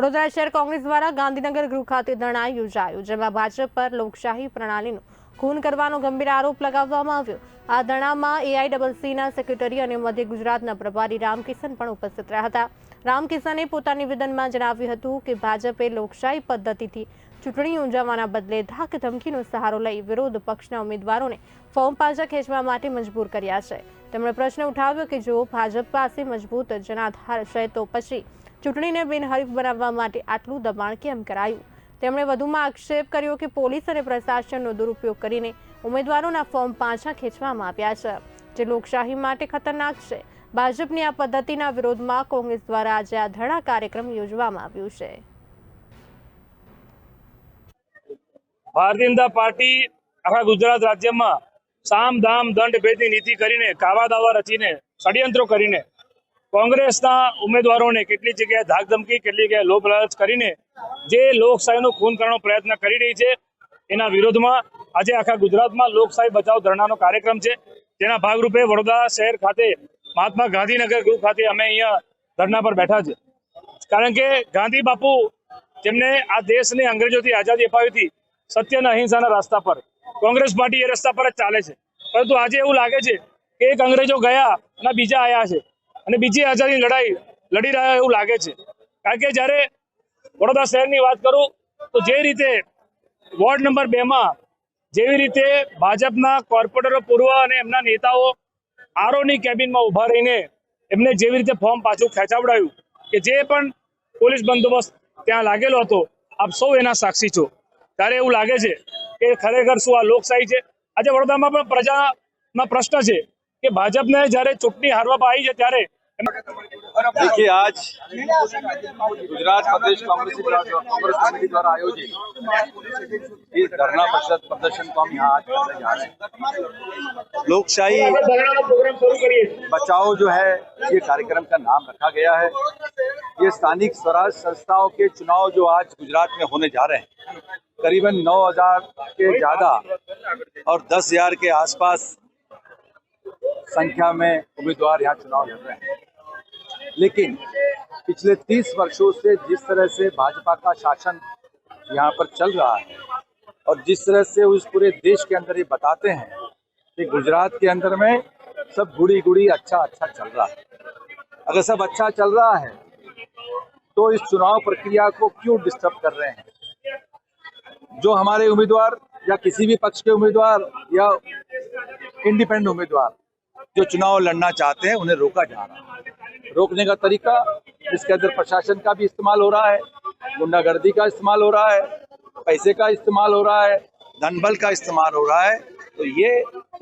વડોદરા શહેર કોંગ્રેસ દ્વારા ગાંધીનગર ગૃહ ખાતે ધરણા યોજાયું, જેમાં ભાજપ પર લોકશાહી પ્રણાલીનું ખૂન કરવાનો ગંભીર આરોપ લગાવવામાં આવ્યો। આ ધરણામાં AICCના સેક્રેટરી અને મધ્ય ગુજરાતના પ્રભારી રામકિશન પણ ઉપસ્થિત રહ્યા હતા। રામકિશને પોતાના નિવેદનમાં જણાવ્યું હતું કે ભાજપે લોકશાહી પદ્ધતિથી ચૂંટણી યોજવાના બદલે ધાક ધમકીનો સહારો લઈ વિરોધ પક્ષના ઉમેદવારોને ફોર્મ પાછા ખેંચવા માટે મજબૂર કર્યા છે। તેમણે પ્રશ્ન ઉઠાવ્યો કે જો ભાજપ પાસે મજબૂત જનાધાર છે તો પછી ચૂંટણીને બિનહરીફ બનાવવા માટે આટલું દબાણ કેમ કરાયું। તેમણે વધુમાં આક્ષેપ કર્યો કે પોલીસ અને પ્રશાસનનો દુરુપયોગ કરીને ઉમેદવારોના ફોર્મ પાછા ખેંચવામાં આવ્યા છે, જે લોકશાહી માટે ખતરનાક છે। ભાજપની આ પદ્ધતિના વિરોધમાં કોંગ્રેસ દ્વારા આજે આ ધરણા કાર્યક્રમ યોજવામાં આવ્યું છે। ભારતીય જનતા પાર્ટી આખા ગુજરાત રાજ્યમાં સામ દામ દંડ ભેદની નીતિ કરીને કાવા દાવા રચીને ષડયંત્રો કરીને કોંગ્રેસના ઉમેદવારોને કેટલી જગ્યાએ ધાકધમકી, કેટલી જગ્યાએ લોભ લાલચ કરીને જે લોકશાહીનો ખૂન કરવાનો પ્રયત્ન કરી રહી છે, એના વિરોધમાં આજે આખા ગુજરાતમાં લોકશાહી બચાવ ધરણાનો કાર્યક્રમ છે। તેના ભાગરૂપે વડોદરા શહેર ખાતે મહાત્મા ગાંધીનગર ગૃહ ખાતે અમે અહીંયા ધરણા પર બેઠા છે, કારણ કે ગાંધી બાપુ જેમને આ દેશને અંગ્રેજોથી આઝાદી અપાવી હતી, સત્ય અને અહિંસાના રસ્તા પર કોંગ્રેસ પાર્ટી એ રસ્તા પર જ ચાલે છે। પરંતુ આજે એવું લાગે છે કે એક અંગ્રેજો ગયા અને બીજા આવ્યા છે અને બીજી આઝાદીની લડાઈ લડી રહ્યા એવું લાગે છે। કારણ કે જ્યારે વડોદરા શહેરની વાત કરું તો જે રીતે વોર્ડ નંબર 2માં જેવી રીતે ભાજપના કોર્પોરેટરો પૂર્વ અને એમના નેતાઓ આરઓની કેબિનમાં ઊભા રહીને એમને જેવી રીતે ફોર્મ પાછું ખેંચાવડાયું કે જે પણ પોલીસ બંદોબસ્ત ત્યાં લાગેલો હતો, આપ સૌ એના સાક્ષી છો। ત્યારે એવું લાગે છે કે ખરેખર શું આ લોકશાહી છે। આજે વડોદરામાં પણ પ્રજાના પ્રશ્ન છે કે ભાજપને જ્યારે ચૂંટણી હારવા આવી છે ત્યારે देखिए, आज गुजरात प्रदेश कांग्रेस कमेटी द्वारा आयोजित इस धरना प्रदर्शन को हम यहाँ आज करने जा रहे हैं। लोकशाही बचाओ जो है ये कार्यक्रम का नाम रखा गया है। ये स्थानिक स्वराज संस्थाओं के चुनाव जो आज गुजरात में होने जा रहे हैं, करीबन 9,000 के ज़्यादा और 10,000 के आसपास संख्या में उम्मीदवार यहाँ चुनाव लड़ रहे हैं। लेकिन पिछले 30 वर्षों से जिस तरह से भाजपा का शासन यहाँ पर चल रहा है और जिस तरह से उस पूरे देश के अंदर ये बताते हैं कि गुजरात के अंदर में सब गुड़ी गुड़ी अच्छा अच्छा चल रहा है। अगर सब अच्छा चल रहा है तो इस चुनाव प्रक्रिया को क्यों डिस्टर्ब कर रहे हैं। जो हमारे उम्मीदवार या किसी भी पक्ष के उम्मीदवार या इंडिपेंडेंट उम्मीदवार जो चुनाव लड़ना चाहते हैं उन्हें रोका जा रहा है। रोकने का तरीका इसके अंदर प्रशासन का भी इस्तेमाल हो रहा है, गुंडागर्दी का इस्तेमाल हो रहा है, पैसे का इस्तेमाल हो रहा है, धनबल का इस्तेमाल हो रहा है। तो ये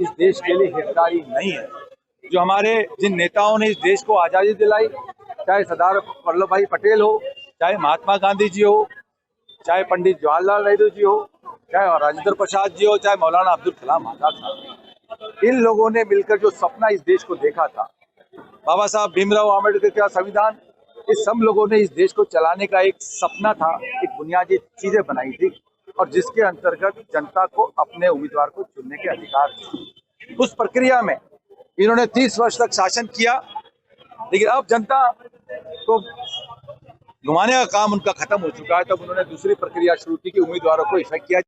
इस देश के लिए हितकारी नहीं है। जो हमारे जिन नेताओं ने इस देश को आज़ादी दिलाई, चाहे सरदार वल्लभ भाई पटेल हो, चाहे महात्मा गांधी जी हो, चाहे पंडित जवाहरलाल नेहरू जी हो, चाहे राजेंद्र प्रसाद जी हो, चाहे मौलाना अब्दुल कलाम आजाद साहब, इन लोगों ने मिलकर जो सपना इस देश को देखा था, बाबा साहब भीमराव अम्बेडकर का संविधान, इस सब लोगों ने इस देश को चलाने का एक सपना था, एक बुनियादी चीजें बनाई थी और जिसके अंतर्गत जनता को अपने उम्मीदवार को चुनने के अधिकार थे। उस प्रक्रिया में इन्होंने 30 वर्ष तक शासन किया, लेकिन अब जनता को घुमाने का काम उनका खत्म हो चुका है। तब उन्होंने दूसरी प्रक्रिया शुरू की कि उम्मीदवारों को इफेक्ट किया।